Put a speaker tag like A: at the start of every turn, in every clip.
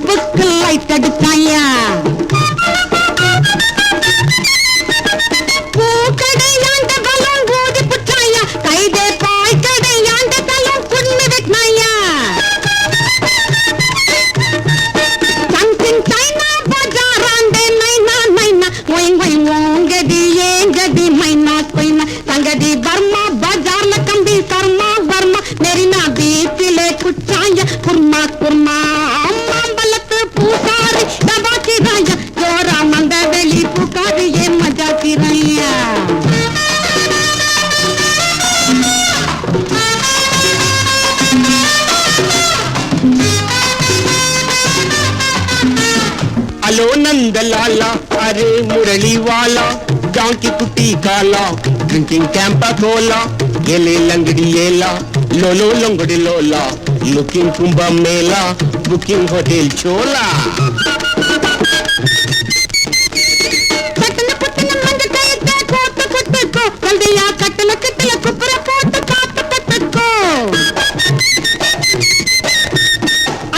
A: லவ்வுக்கு light அடிச்சாயா பூக்கடையாண்ட பலம் ஊதி புச்சாயா கைதே பாய் கடையாண்ட தலம் குன்னு வெட்னாயா சம்திங் சைனா பஜாராண்டே நைனா நைனா ஒயின் ஒயின் ஓங்கடி ஏங்கடி மைனா கொய்னா சங்கடி பர்மா பஜார்ல கம்பி சர்மா வர்மா மெரினா பீச்சிலே குச்சாயா குர்மா குர்மா அம்மாம்பலத்து பூசாரி டபாக்கிராயா ஜோரா மந்த வெளி புகாரி ஏ மஜா கிராயா
B: हेलो नंद लाला अरे मुरली वाला जांकी कुटी काला ड्रिंकिंग कैंपा खोला गेले लंगड़ी येला लोलो लंगड़ी लोला लुकिंग कुंभा मेला बुकिंग होटल छोला
A: पटन पटन मंद कहते कोट कोट को कल्दिया कटल कटल कुपर पोट काट कट को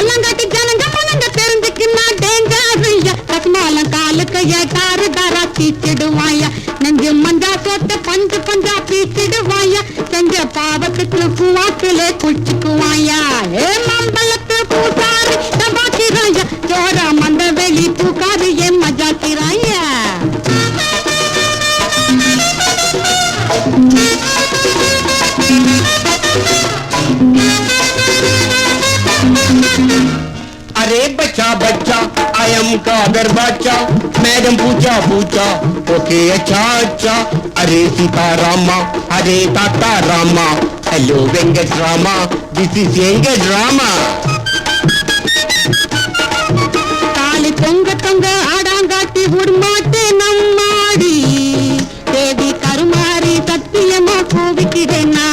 A: अलंगाटी जनंग मलंग तेरंदिकना डेंजरिया तकमाल काल कया तार दारा पीचिडवाया नंगे मंजा सोट पंज पंजा पीचिडवाया संगे पावक कुवाकले कुचकुवाया हे मंबलत पूसारी दबाकी राया जोरा मंद वेली पुकारी ये मजा किराया
B: अरे बच्चा बच्चा आई एम कादर बच्चा मैडम पूछा पूछा ओके अच्छा अच्छा अरे सीतारामा अरे ताता Rama hello Venkat Rama this is Venkat Rama
A: ताली तोंग तोंग आडांगाटी हुडमाटे नम्माडी देवी करुमारी सत्यमा कोविकिरे ना